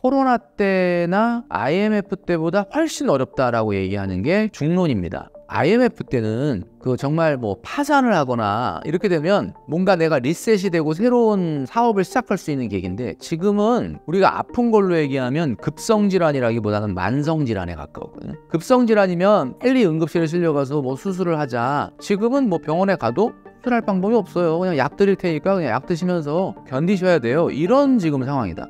코로나 때나 IMF 때보다 훨씬 어렵다라고 얘기하는 게 중론입니다. IMF 때는 정말 파산을 하거나 이렇게 되면 뭔가 내가 리셋이 되고 새로운 사업을 시작할 수 있는 계기인데, 지금은 우리가 아픈 걸로 얘기하면 급성질환이라기보다는 만성질환에 가까웠거든요. 급성질환이면 빨리 응급실에 실려가서 수술을 하자. 지금은 병원에 가도 수술할 방법이 없어요. 그냥 약 드릴 테니까 그냥 약 드시면서 견디셔야 돼요. 이런 지금 상황이다.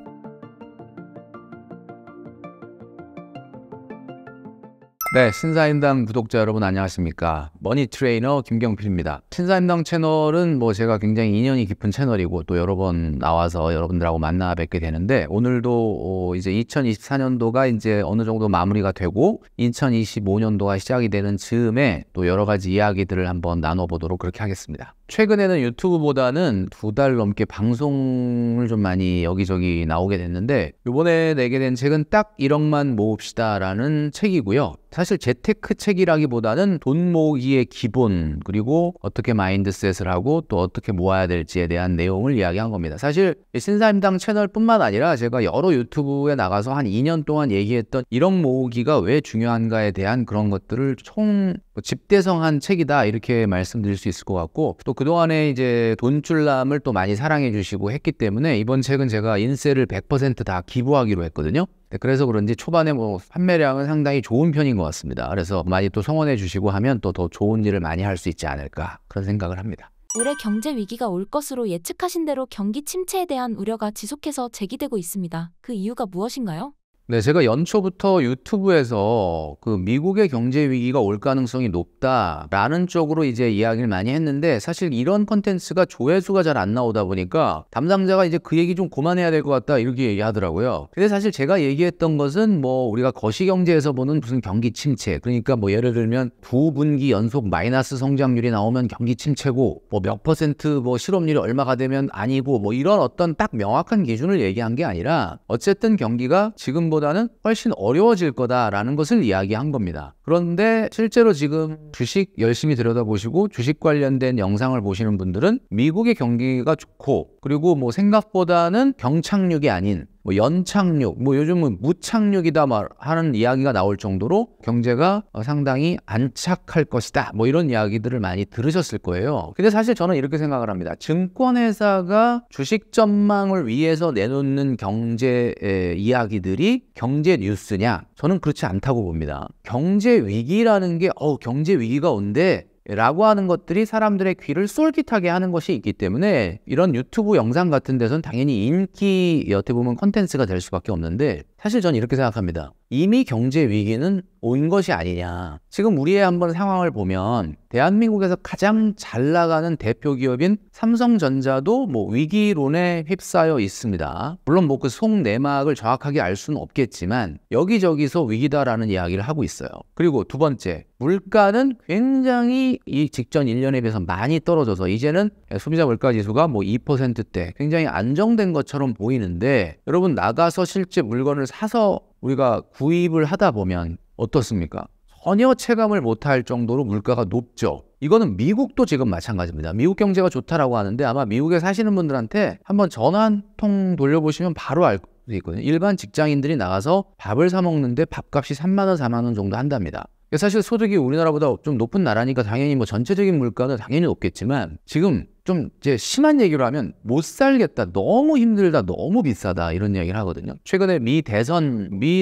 네, 신사임당 구독자 여러분 안녕하십니까. 머니트레이너 김경필입니다. 신사임당 채널은 제가 굉장히 인연이 깊은 채널이고 또 여러 번 나와서 여러분들하고 만나 뵙게 되는데, 오늘도 이제 2024년도가 이제 어느 정도 마무리가 되고 2025년도가 시작이 되는 즈음에 또 여러 가지 이야기들을 한번 나눠보도록 그렇게 하겠습니다. 최근에는 유튜브보다는 2달 넘게 방송을 좀 많이 여기저기 나오게 됐는데, 이번에 내게 된 책은 딱 1억만 모읍시다 라는 책이고요. 사실 재테크 책이라기보다는 돈 모으기의 기본, 그리고 어떻게 마인드셋을 하고 또 어떻게 모아야 될지에 대한 내용을 이야기한 겁니다. 사실 신사임당 채널뿐만 아니라 제가 여러 유튜브에 나가서 한 2년 동안 얘기했던 1억 모으기가 왜 중요한가에 대한 그런 것들을 총 집대성한 책이다, 이렇게 말씀드릴 수 있을 것 같고, 또 그동안에 이제 돈줄남을 또 많이 사랑해 주시고 했기 때문에 이번 책은 제가 인세를 100% 다 기부하기로 했거든요. 그래서 그런지 초반에 판매량은 상당히 좋은 편인 것 같습니다. 그래서 많이 또 성원해 주시고 하면 또 더 좋은 일을 많이 할 수 있지 않을까, 그런 생각을 합니다. 올해 경제 위기가 올 것으로 예측하신 대로 경기 침체에 대한 우려가 지속해서 제기되고 있습니다. 그 이유가 무엇인가요? 네, 제가 연초부터 유튜브에서 미국의 경제 위기가 올 가능성이 높다라는 쪽으로 이제 이야기를 많이 했는데, 사실 이런 컨텐츠가 조회수가 잘 안 나오다 보니까 담당자가 이제 그 얘기 좀 그만해야 될 것 같다, 이렇게 얘기하더라고요. 근데 사실 제가 얘기했던 것은 우리가 거시경제에서 보는 무슨 경기 침체, 그러니까 예를 들면 2분기 연속 마이너스 성장률이 나오면 경기 침체고, 몇 퍼센트 실업률이 얼마가 되면 아니고, 이런 어떤 딱 명확한 기준을 얘기한 게 아니라, 어쨌든 경기가 지금보다는 훨씬 어려워질 거다라는 것을 이야기한 겁니다. 그런데 실제로 지금 주식 열심히 들여다보시고 주식 관련된 영상을 보시는 분들은 미국의 경기가 좋고, 그리고 생각보다는 경착륙이 아닌 연착륙, 요즘은 무착륙이다 하는 이야기가 나올 정도로 경제가 상당히 안착할 것이다, 이런 이야기들을 많이 들으셨을 거예요. 근데 사실 저는 이렇게 생각을 합니다. 증권회사가 주식 전망을 위해서 내놓는 경제 이야기들이 경제 뉴스냐? 저는 그렇지 않다고 봅니다. 경제 위기라는 게 경제 위기가 온대 라고 하는 것들이 사람들의 귀를 쏠깃하게 하는 것이 있기 때문에, 이런 유튜브 영상 같은 데서는 당연히 인기, 어떻게 보면 컨텐츠가 될 수밖에 없는데, 사실 저는 이렇게 생각합니다. 이미 경제 위기는 온 것이 아니냐. 지금 우리의 한번 상황을 보면 대한민국에서 가장 잘 나가는 대표 기업인 삼성전자도 위기론에 휩싸여 있습니다. 물론 그 속내막을 정확하게 알 수는 없겠지만 여기저기서 위기다라는 이야기를 하고 있어요. 그리고 두 번째, 물가는 굉장히 이 직전 1년에 비해서 많이 떨어져서 이제는 소비자 물가 지수가 2%대 굉장히 안정된 것처럼 보이는데, 여러분 나가서 실제 물건을 사서 우리가 구입을 하다 보면 어떻습니까? 전혀 체감을 못할 정도로 물가가 높죠. 이거는 미국도 지금 마찬가지입니다. 미국 경제가 좋다라고 하는데, 아마 미국에 사시는 분들한테 한번 전화 한 통 돌려보시면 바로 알 수 있거든요. 일반 직장인들이 나가서 밥을 사 먹는데 밥값이 3만 원, 4만 원 정도 한답니다. 사실 소득이 우리나라보다 좀 높은 나라니까 당연히 전체적인 물가는 당연히 높겠지만, 지금 좀 이제 심한 얘기로 하면 못 살겠다, 너무 힘들다, 너무 비싸다, 이런 얘기를 하거든요. 최근에 미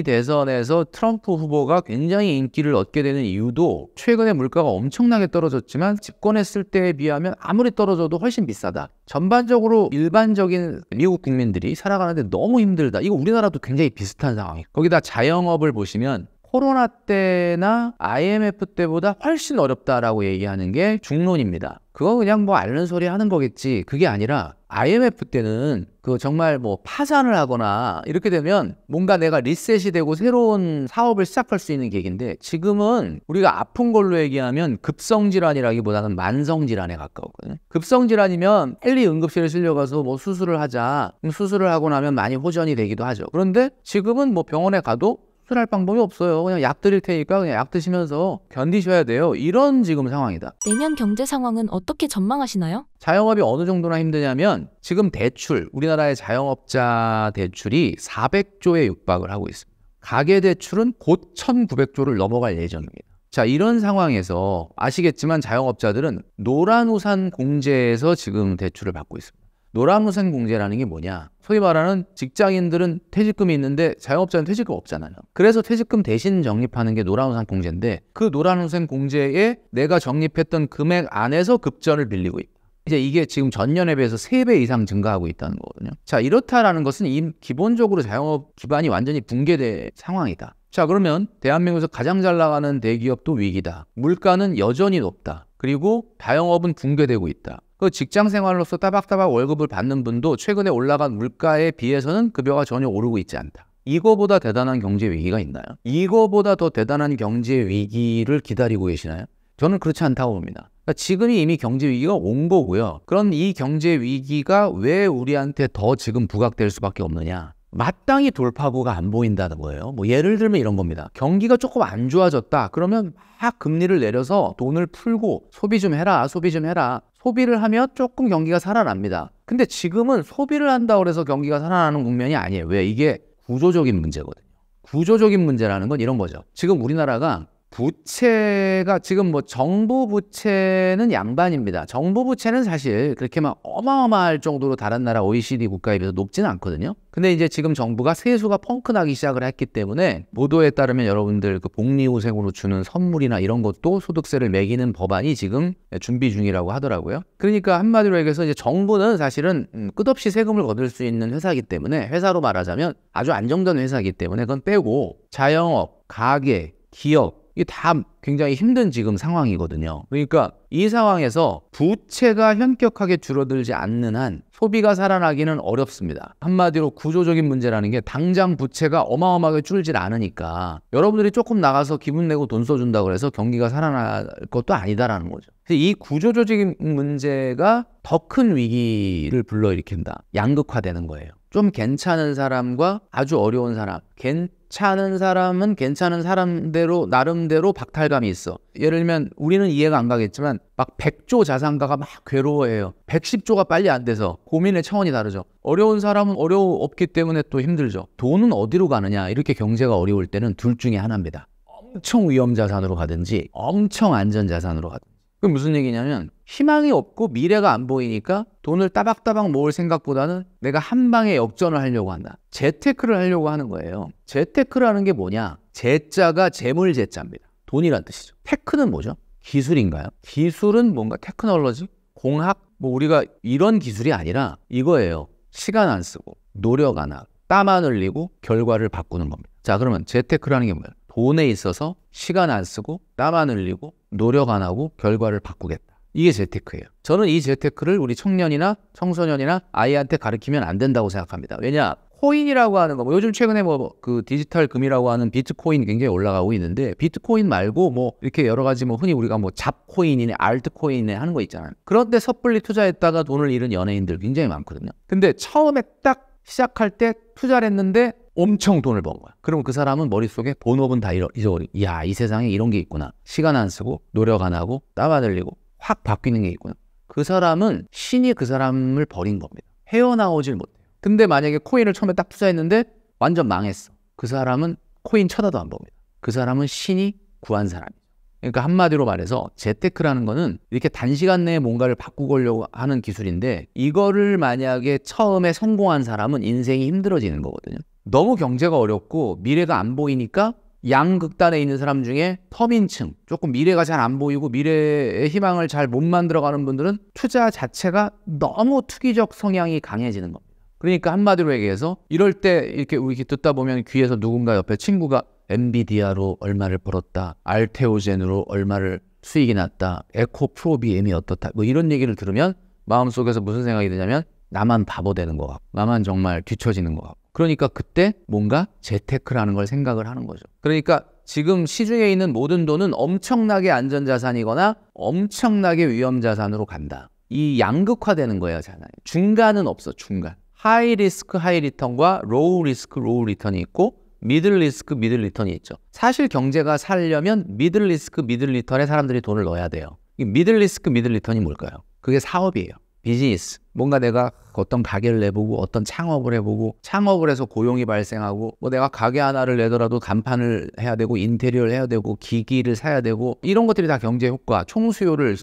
대선에서 트럼프 후보가 굉장히 인기를 얻게 되는 이유도, 최근에 물가가 엄청나게 떨어졌지만 집권했을 때에 비하면 아무리 떨어져도 훨씬 비싸다. 전반적으로 일반적인 미국 국민들이 살아가는데 너무 힘들다. 이거 우리나라도 굉장히 비슷한 상황이에요. 거기다 자영업을 보시면 코로나 때나 IMF 때보다 훨씬 어렵다라고 얘기하는 게 중론입니다. 그거 그냥 앓는 소리 하는 거겠지. 그게 아니라 IMF 때는 정말 파산을 하거나 이렇게 되면 뭔가 내가 리셋이 되고 새로운 사업을 시작할 수 있는 계기인데, 지금은 우리가 아픈 걸로 얘기하면 급성질환이라기보다는 만성질환에 가까웠거든요. 급성질환이면 빨리 응급실에 실려가서 수술을 하자. 수술을 하고 나면 많이 호전이 되기도 하죠. 그런데 지금은 병원에 가도 수술할 방법이 없어요. 그냥 약 드릴 테니까 그냥 약 드시면서 견디셔야 돼요. 이런 지금 상황이다. 내년 경제 상황은 어떻게 전망하시나요? 자영업이 어느 정도나 힘드냐면 지금 대출, 우리나라의 자영업자 대출이 400조에 육박을 하고 있습니다. 가계대출은 곧 1900조를 넘어갈 예정입니다. 자, 이런 상황에서 아시겠지만 자영업자들은 노란우산 공제에서 지금 대출을 받고 있습니다. 노란우산 공제라는 게 뭐냐? 소위 말하는 직장인들은 퇴직금이 있는데 자영업자는 퇴직금 없잖아요. 그래서 퇴직금 대신 적립하는 게 노란우산 공제인데 그 노란우산 공제에 내가 적립했던 금액 안에서 급전을 빌리고 있다. 이제 이게 지금 전년에 비해서 3배 이상 증가하고 있다는 거거든요. 자, 이렇다라는 것은 기본적으로 자영업 기반이 완전히 붕괴된 상황이다. 자, 그러면 대한민국에서 가장 잘 나가는 대기업도 위기다. 물가는 여전히 높다. 그리고 자영업은 붕괴되고 있다. 그 직장 생활로서 따박따박 월급을 받는 분도 최근에 올라간 물가에 비해서는 급여가 전혀 오르고 있지 않다. 이거보다 대단한 경제 위기가 있나요? 이거보다 더 대단한 경제 위기를 기다리고 계시나요? 저는 그렇지 않다고 봅니다. 그러니까 지금이 이미 경제 위기가 온 거고요. 그럼 이 경제 위기가 왜 우리한테 더 지금 부각될 수밖에 없느냐? 마땅히 돌파구가 안 보인다는 거예요. 뭐 예를 들면 이런 겁니다. 경기가 조금 안 좋아졌다. 그러면 막 금리를 내려서 돈을 풀고 소비 좀 해라. 소비 좀 해라. 소비를 하면 조금 경기가 살아납니다. 근데 지금은 소비를 한다고 해서 경기가 살아나는 국면이 아니에요. 왜? 이게 구조적인 문제거든요. 구조적인 문제라는 건 이런 거죠. 지금 우리나라가 부채가 지금 뭐 정부 부채는 양반입니다. 정부 부채는 사실 그렇게 막 어마어마할 정도로 다른 나라 OECD 국가에 비해서 높지는 않거든요. 근데 이제 지금 정부가 세수가 펑크나기 시작을 했기 때문에 보도에 따르면 여러분들 그 복리후생으로 주는 선물이나 이런 것도 소득세를 매기는 법안이 지금 준비 중이라고 하더라고요. 그러니까 한마디로 얘기해서 이제 정부는 사실은 끝없이 세금을 거둘 수 있는 회사이기 때문에, 회사로 말하자면 아주 안정된 회사이기 때문에 그건 빼고 자영업, 가게, 기업 이게 다 굉장히 힘든 지금 상황이거든요. 그러니까 이 상황에서 부채가 현격하게 줄어들지 않는 한 소비가 살아나기는 어렵습니다. 한마디로 구조적인 문제라는 게 당장 부채가 어마어마하게 줄질 않으니까 여러분들이 조금 나가서 기분 내고 돈 써준다고 해서 경기가 살아날 것도 아니다라는 거죠. 이 구조적인 문제가 더 큰 위기를 불러일으킨다. 양극화되는 거예요. 좀 괜찮은 사람과 아주 어려운 사람. 괜찮은 사람은 괜찮은 사람대로 나름대로 박탈감이 있어. 예를 들면 우리는 이해가 안 가겠지만 막 100조 자산가가 막 괴로워해요. 110조가 빨리 안 돼서 고민의 차원이 다르죠. 어려운 사람은 없기 때문에 또 힘들죠. 돈은 어디로 가느냐? 이렇게 경제가 어려울 때는 둘 중에 하나입니다. 엄청 위험 자산으로 가든지 엄청 안전 자산으로 가든지. 그게 무슨 얘기냐면 희망이 없고 미래가 안 보이니까 돈을 따박따박 모을 생각보다는 내가 한 방에 역전을 하려고 한다. 재테크를 하려고 하는 거예요. 재테크라는 게 뭐냐? 재자가 재물재자입니다. 돈이란 뜻이죠. 테크는 뭐죠? 기술인가요? 기술은 뭔가 테크놀로지? 공학? 뭐 우리가 이런 기술이 아니라 이거예요. 시간 안 쓰고 노력 안 하고 땀 안 흘리고 결과를 바꾸는 겁니다. 자, 그러면 재테크라는 게 뭐예요? 돈에 있어서 시간 안 쓰고 땀 안 흘리고 노력 안 하고 결과를 바꾸겠다. 이게 재테크예요. 저는 이 재테크를 우리 청년이나 청소년이나 아이한테 가르치면 안 된다고 생각합니다. 왜냐? 코인이라고 하는 거, 뭐 요즘 최근에 뭐 그 디지털 금이라고 하는 비트코인 굉장히 올라가고 있는데, 비트코인 말고 뭐 이렇게 여러 가지 뭐 흔히 우리가 뭐 잡코인이네, 알트코인이네 하는 거 있잖아요. 그런데 섣불리 투자했다가 돈을 잃은 연예인들 굉장히 많거든요. 근데 처음에 딱 시작할 때 투자를 했는데 엄청 돈을 번 거야. 그럼 그 사람은 머릿속에 본업은 다 잊어버리고, 이야, 이 세상에 이런 게 있구나. 시간 안 쓰고 노력 안 하고 땀 안 흘리고 확 바뀌는 게 있구나. 그 사람은 신이 그 사람을 버린 겁니다. 헤어나오질 못해요. 근데 만약에 코인을 처음에 딱 투자했는데 완전 망했어. 그 사람은 코인 쳐다도 안 봅니다. 그 사람은 신이 구한 사람이죠. 그러니까 한마디로 말해서 재테크라는 거는 이렇게 단시간 내에 뭔가를 바꾸려고 하는 기술인데, 이거를 만약에 처음에 성공한 사람은 인생이 힘들어지는 거거든요. 너무 경제가 어렵고 미래가 안 보이니까 양극단에 있는 사람 중에 서민층, 조금 미래가 잘 안 보이고 미래의 희망을 잘 못 만들어가는 분들은 투자 자체가 너무 투기적 성향이 강해지는 겁니다. 그러니까 한마디로 얘기해서 이럴 때 이렇게 우리 듣다 보면 귀에서 누군가 옆에 친구가 엔비디아로 얼마를 벌었다, 알테오젠으로 얼마를 수익이 났다, 에코프로비엠이 어떻다, 뭐 이런 얘기를 들으면 마음속에서 무슨 생각이 드냐면 나만 바보 되는 것 같고, 나만 정말 뒤처지는 것 같고, 그러니까 그때 뭔가 재테크라는 걸 생각을 하는 거죠. 그러니까 지금 시중에 있는 모든 돈은 엄청나게 안전자산이거나 엄청나게 위험자산으로 간다. 이 양극화되는 거예요. 중간은 없어. 중간. 하이 리스크 하이 리턴과 로우 리스크 로우 리턴이 있고, 미들 리스크, 미들 리턴이 있죠. 사실 경제가 살려면 미들 리스크, 미들 리턴에 사람들이 돈을 넣어야 돼요. 이 미들 리스크, 미들 리턴이 뭘까요? 그게 사업이에요. 비즈니스. 뭔가 내가 어떤 가게를 내보고 어떤 창업을 해보고 창업을 해서 고용이 발생하고 뭐 내가 가게 하나를 내더라도 간판을 해야 되고 인테리어를 해야 되고 기기를 사야 되고 이런 것들이 다 경제 효과, 총수요를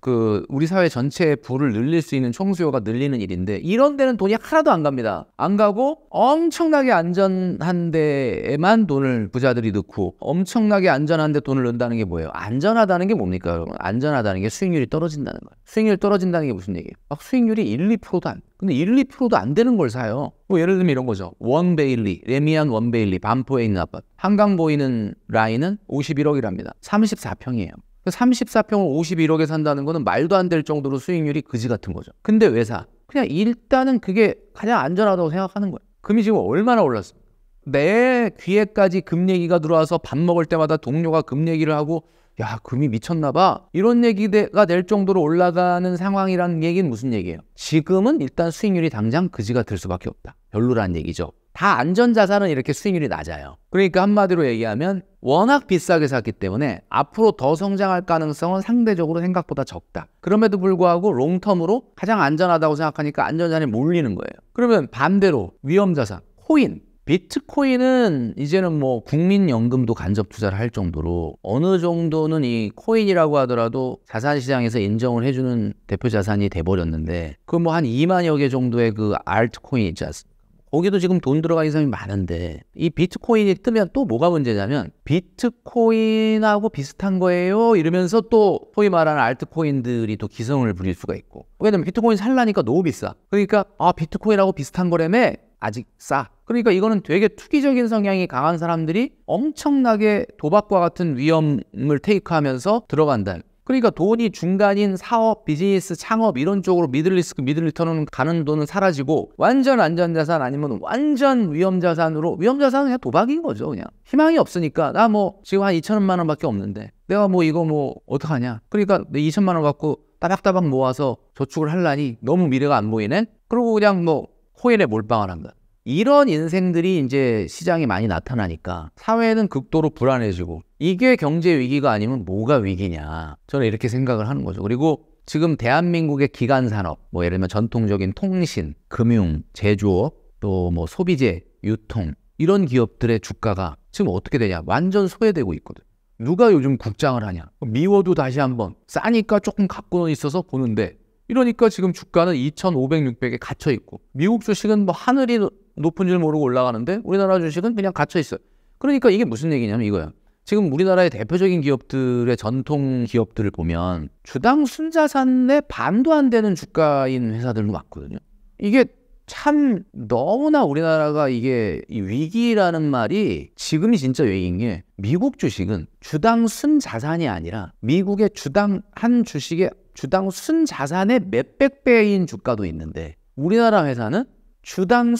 우리 사회 전체의 부를 늘릴 수 있는 총수요가 늘리는 일인데 이런 데는 돈이 하나도 안 갑니다. 안 가고 엄청나게 안전한 데에만 돈을 부자들이 넣고 엄청나게 안전한 데 돈을 넣는다는 게 뭐예요? 안전하다는 게 뭡니까 여러분? 안전하다는 게 수익률이 떨어진다는 거예요. 수익률이 떨어진다는 게 무슨 얘기예요? 막 수익률이 1, 2%도 안 근데 1, 2%도 안 되는 걸 사요. 뭐 예를 들면 이런 거죠. 원베일리, 레미안 원베일리, 반포에 있는 아파트. 한강 보이는 라인은 51억이랍니다. 34평이에요. 34평을 51억에 산다는 거는 말도 안 될 정도로 수익률이 그지 같은 거죠. 근데 왜 사? 그냥 일단은 그게 가장 안전하다고 생각하는 거예요. 금이 지금 얼마나 올랐습니까? 내 귀에까지 금 얘기가 들어와서 밥 먹을 때마다 동료가 금 얘기를 하고 야, 금이 미쳤나 봐. 이런 얘기가 될 정도로 올라가는 상황이라는 얘기는 무슨 얘기예요? 지금은 일단 수익률이 당장 그지 같을 수밖에 없다. 별로라는 얘기죠. 다 안전자산은 이렇게 수익률이 낮아요. 그러니까 한마디로 얘기하면 워낙 비싸게 샀기 때문에 앞으로 더 성장할 가능성은 상대적으로 생각보다 적다. 그럼에도 불구하고 롱텀으로 가장 안전하다고 생각하니까 안전자산에 몰리는 거예요. 그러면 반대로 위험자산, 코인. 비트코인은 이제는 뭐 국민연금도 간접 투자를 할 정도로 어느 정도는 이 코인이라고 하더라도 자산시장에서 인정을 해주는 대표 자산이 돼버렸는데 그 뭐 한 2만여 개 정도의 그 알트코인 있지 않습니까? 거기도 지금 돈 들어간 사람이 많은데 이 비트코인이 뜨면 또 뭐가 문제냐면 비트코인하고 비슷한 거예요 이러면서 또 소위 말하는 알트코인들이 또 기성을 부릴 수가 있고 왜냐면 비트코인 살라니까 너무 비싸. 그러니까 비트코인하고 비슷한 거라며 아직 싸. 그러니까 이거는 되게 투기적인 성향이 강한 사람들이 엄청나게 도박과 같은 위험을 테이크하면서 들어간다. 그러니까 돈이 중간인 사업, 비즈니스, 창업 이런 쪽으로 미들리스크, 미들리턴은 가는 돈은 사라지고 완전 안전자산 아니면 완전 위험자산으로 위험자산은 그냥 도박인 거죠. 그냥 희망이 없으니까 나 뭐 지금 한 2천만 원밖에 없는데 내가 뭐 이거 뭐 어떡하냐. 그러니까 내 2천만 원 갖고 따박따박 모아서 저축을 하려니 너무 미래가 안 보이네. 그러고 그냥 뭐 코인에 몰빵을 한다. 이런 인생들이 이제 시장에 많이 나타나니까 사회는 극도로 불안해지고 이게 경제 위기가 아니면 뭐가 위기냐 저는 이렇게 생각을 하는 거죠. 그리고 지금 대한민국의 기간 산업 뭐 예를 들면 전통적인 통신, 금융, 제조업 또 뭐 소비재, 유통 이런 기업들의 주가가 지금 어떻게 되냐 완전 소외되고 있거든. 누가 요즘 국장을 하냐 미워도 다시 한번 싸니까 조금 갖고 있어서 보는데 이러니까 지금 주가는 2,500, 600에 갇혀 있고 미국 주식은 뭐 하늘이 높은 줄 모르고 올라가는데 우리나라 주식은 그냥 갇혀 있어요. 그러니까 이게 무슨 얘기냐면 이거야. 지금 우리나라의 대표적인 기업들의 전통 기업들을 보면 주당 순자산의 반도 안 되는 주가인 회사들도 많거든요. 이게 참 너무나 우리나라가 이게 이 위기라는 말이 지금이 진짜 위기인 게 미국 주식은 주당 순자산이 아니라 미국의 주당 한 주식의 주당 순자산의 몇백 배인 주가도 있는데 우리나라 회사는 주당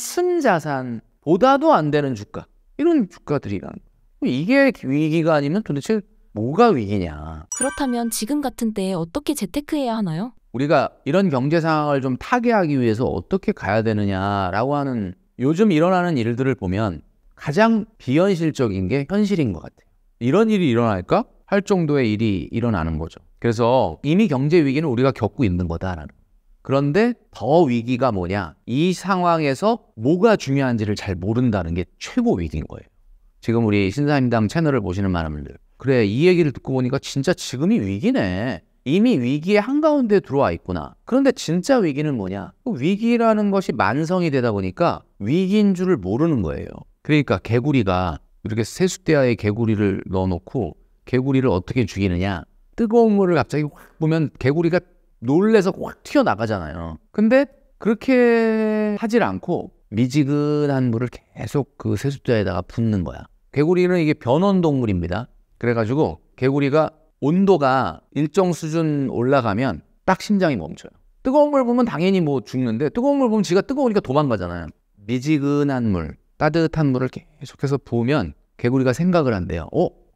순자산보다도 안 되는 주가 이런 주가들이란 이게 위기가 아니면 도대체 뭐가 위기냐. 그렇다면 지금 같은 때에 어떻게 재테크해야 하나요? 우리가 이런 경제 상황을 좀 타개하기 위해서 어떻게 가야 되느냐라고 하는 요즘 일어나는 일들을 보면 가장 비현실적인 게 현실인 것 같아요. 이런 일이 일어날까? 할 정도의 일이 일어나는 거죠. 그래서 이미 경제 위기는 우리가 겪고 있는 거다라는. 그런데 더 위기가 뭐냐? 이 상황에서 뭐가 중요한지를 잘 모른다는 게 최고 위기인 거예요. 지금 우리 신사임당 채널을 보시는 많은 분들 그래 이 얘기를 듣고 보니까 진짜 지금이 위기네. 이미 위기의 한가운데 들어와 있구나. 그런데 진짜 위기는 뭐냐? 위기라는 것이 만성이 되다 보니까 위기인 줄을 모르는 거예요. 그러니까 개구리가 이렇게 세숫대야에 개구리를 넣어놓고 개구리를 어떻게 죽이느냐? 뜨거운 물을 갑자기 확 보면 개구리가 놀래서 확 튀어나가잖아요. 근데 그렇게 하질 않고 미지근한 물을 계속 그 세숫대야에다가 붓는 거야. 개구리는 이게 변온동물입니다. 그래가지고 개구리가 온도가 일정 수준 올라가면 딱 심장이 멈춰요. 뜨거운 물 보면 당연히 뭐 죽는데 뜨거운 물 보면 지가 뜨거우니까 도망가잖아요. 미지근한 물, 따뜻한 물을 계속해서 부으면 개구리가 생각을 한대요.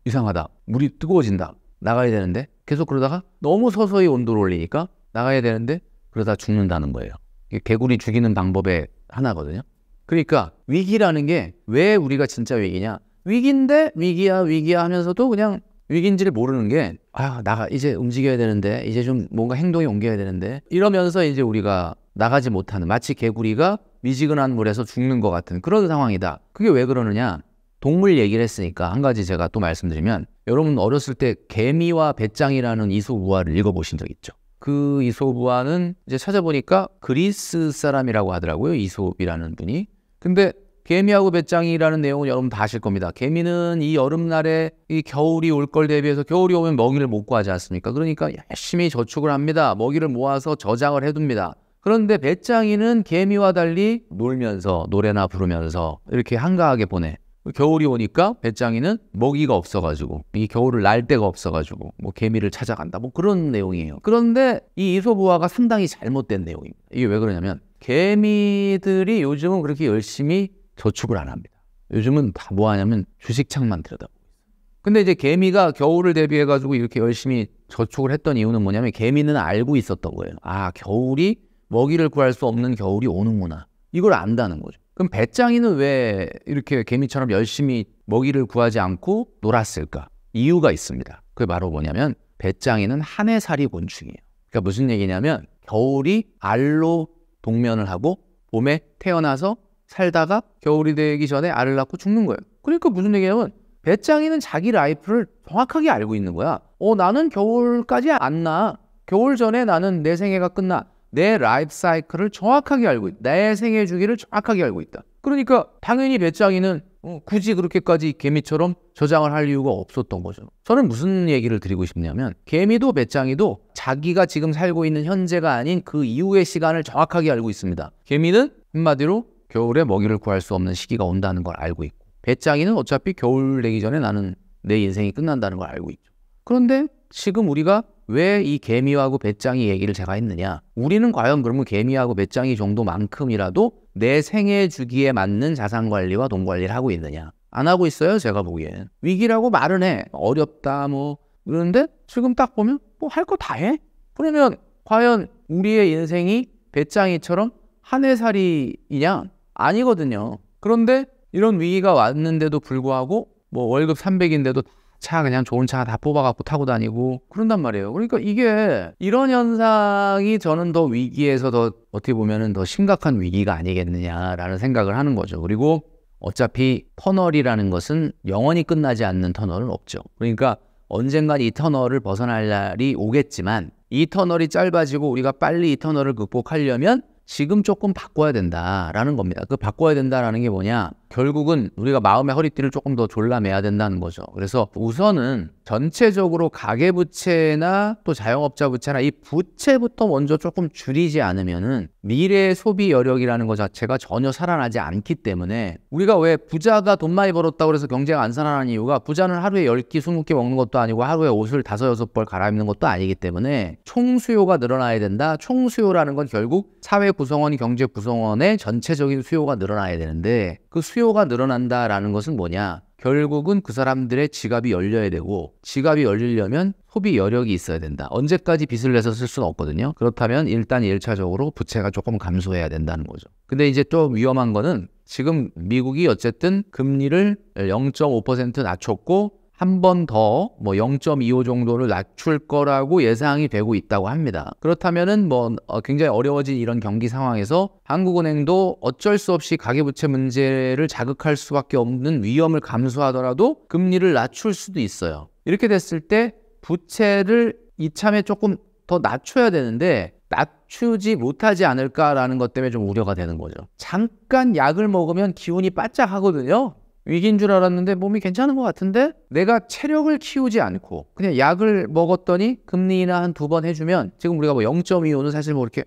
이상하다. 물이 뜨거워진다. 나가야 되는데 계속 그러다가 너무 서서히 온도를 올리니까 나가야 되는데 그러다 죽는다는 거예요. 이게 개구리 죽이는 방법의 하나거든요. 그러니까 위기라는 게 왜 우리가 진짜 위기냐? 위기인데 위기야 하면서도 그냥 위기인지를 모르는 게 나가 이제 움직여야 되는데 이제 좀 뭔가 행동이 옮겨야 되는데 이러면서 이제 우리가 나가지 못하는 마치 개구리가 미지근한 물에서 죽는 것 같은 그런 상황이다. 그게 왜 그러느냐? 동물 얘기를 했으니까 한 가지 제가 또 말씀드리면 여러분 어렸을 때 개미와 배짱이라는 이솝우화를 읽어보신 적 있죠? 그 이솝우화는 이제 찾아보니까 그리스 사람이라고 하더라고요. 이솝이라는 분이. 근데 개미하고 배짱이라는 내용은 여러분 다 아실 겁니다. 개미는 이 여름날에 이 겨울이 올 걸 대비해서 겨울이 오면 먹이를 못 구하지 않습니까? 그러니까 열심히 저축을 합니다. 먹이를 모아서 저장을 해둡니다. 그런데 배짱이는 개미와 달리 놀면서 노래나 부르면서 이렇게 한가하게 보내. 겨울이 오니까 배짱이는 먹이가 없어가지고 이 겨울을 날 데가 없어가지고 뭐 개미를 찾아간다 뭐 그런 내용이에요. 그런데 이 이솝우화가 상당히 잘못된 내용입니다. 이게 왜 그러냐면 개미들이 요즘은 그렇게 열심히 저축을 안 합니다. 요즘은 다 뭐 하냐면 주식창만 들여다보고 있어요. 근데 이제 개미가 겨울을 대비해가지고 이렇게 열심히 저축을 했던 이유는 뭐냐면 개미는 알고 있었던 거예요. 겨울이 먹이를 구할 수 없는 겨울이 오는구나. 이걸 안다는 거죠. 그럼 배짱이는 왜 이렇게 개미처럼 열심히 먹이를 구하지 않고 놀았을까? 이유가 있습니다. 그게 바로 뭐냐면 배짱이는 한 해살이 곤충이에요. 그러니까 무슨 얘기냐면 겨울이 알로 동면을 하고 봄에 태어나서 살다가 겨울이 되기 전에 알을 낳고 죽는 거예요. 그러니까 무슨 얘기냐면 배짱이는 자기 라이프를 정확하게 알고 있는 거야. 나는 겨울까지 안 나. 겨울 전에 나는 내 생애가 끝나. 내 라이프 사이클을 정확하게 알고 있다. 내 생애 주기를 정확하게 알고 있다. 그러니까 당연히 배짱이는 굳이 그렇게까지 개미처럼 저장을 할 이유가 없었던 거죠. 저는 무슨 얘기를 드리고 싶냐면 개미도 배짱이도 자기가 지금 살고 있는 현재가 아닌 그 이후의 시간을 정확하게 알고 있습니다. 개미는 한마디로 겨울에 먹이를 구할 수 없는 시기가 온다는 걸 알고 있고 배짱이는 어차피 겨울 되기 전에 나는 내 인생이 끝난다는 걸 알고 있죠. 그런데 지금 우리가 왜 이 개미하고 배짱이 얘기를 제가 했느냐? 우리는 과연 그러면 개미하고 배짱이 정도만큼이라도 내 생애 주기에 맞는 자산관리와 돈관리를 하고 있느냐? 안 하고 있어요, 제가 보기엔. 위기라고 말은 해. 어렵다 뭐 그런데 지금 딱 보면 뭐 할 거 다 해? 그러면 과연 우리의 인생이 배짱이처럼 한 해살이냐? 아니거든요. 그런데 이런 위기가 왔는데도 불구하고 뭐 월급 300인데도 차 그냥 좋은 차 다 뽑아갖고 타고 다니고 그런단 말이에요. 그러니까 이게 이런 현상이 저는 더 위기에서 더 어떻게 보면은 더 심각한 위기가 아니겠느냐라는 생각을 하는 거죠. 그리고 어차피 터널이라는 것은 영원히 끝나지 않는 터널은 없죠. 그러니까 언젠간 이 터널을 벗어날 날이 오겠지만 이 터널이 짧아지고 우리가 빨리 이 터널을 극복하려면 지금 조금 바꿔야 된다라는 겁니다. 그 바꿔야 된다라는 게 뭐냐? 결국은 우리가 마음의 허리띠를 조금 더 졸라매야 된다는 거죠. 그래서 우선은 전체적으로 가계부채나 또 자영업자 부채나 이 부채부터 먼저 조금 줄이지 않으면은 미래의 소비 여력이라는 것 자체가 전혀 살아나지 않기 때문에 우리가 왜 부자가 돈 많이 벌었다고 해서 경제가 안 살아나는 이유가 부자는 하루에 10끼, 20끼 먹는 것도 아니고 하루에 옷을 5, 6벌 갈아입는 것도 아니기 때문에 총수요가 늘어나야 된다. 총수요라는 건 결국 사회 구성원, 경제 구성원의 전체적인 수요가 늘어나야 되는데 그 수요가 늘어난다라는 것은 뭐냐? 결국은 그 사람들의 지갑이 열려야 되고 지갑이 열리려면 소비 여력이 있어야 된다. 언제까지 빚을 내서 쓸 수는 없거든요. 그렇다면 일단 1차적으로 부채가 조금 감소해야 된다는 거죠. 근데 이제 좀 위험한 거는 지금 미국이 어쨌든 금리를 0.5% 낮췄고 한 번 더 뭐 0.25 정도를 낮출 거라고 예상이 되고 있다고 합니다. 그렇다면은 뭐 굉장히 어려워진 이런 경기 상황에서 한국은행도 어쩔 수 없이 가계부채 문제를 자극할 수밖에 없는 위험을 감수하더라도 금리를 낮출 수도 있어요. 이렇게 됐을 때 부채를 이참에 조금 더 낮춰야 되는데 낮추지 못하지 않을까라는 것 때문에 좀 우려가 되는 거죠. 잠깐 약을 먹으면 기운이 바짝 하거든요. 위기인 줄 알았는데 몸이 괜찮은 것 같은데 내가 체력을 키우지 않고 그냥 약을 먹었더니 금리 인하 한 2번 해주면 지금 우리가 뭐 0.25는 사실 뭐 이렇게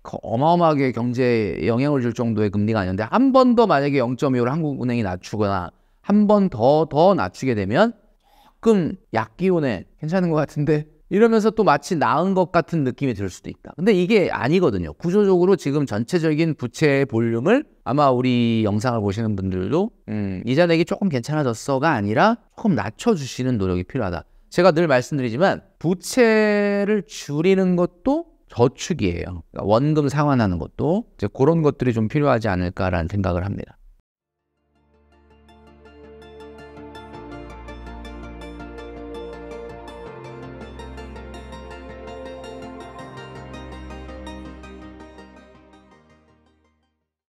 어마어마하게 경제에 영향을 줄 정도의 금리가 아니었는데 한 번 더 만약에 0.25를 한국은행이 낮추거나 한 번 더 낮추게 되면 조금 약 기운에 괜찮은 것 같은데 이러면서 또 마치 나은 것 같은 느낌이 들 수도 있다. 근데 이게 아니거든요. 구조적으로 지금 전체적인 부채의 볼륨을 아마 우리 영상을 보시는 분들도 이자 내기 조금 괜찮아졌어가 아니라 조금 낮춰주시는 노력이 필요하다. 제가 늘 말씀드리지만 부채를 줄이는 것도 저축이에요. 그러니까 원금 상환하는 것도 이제 그런 것들이 좀 필요하지 않을까라는 생각을 합니다.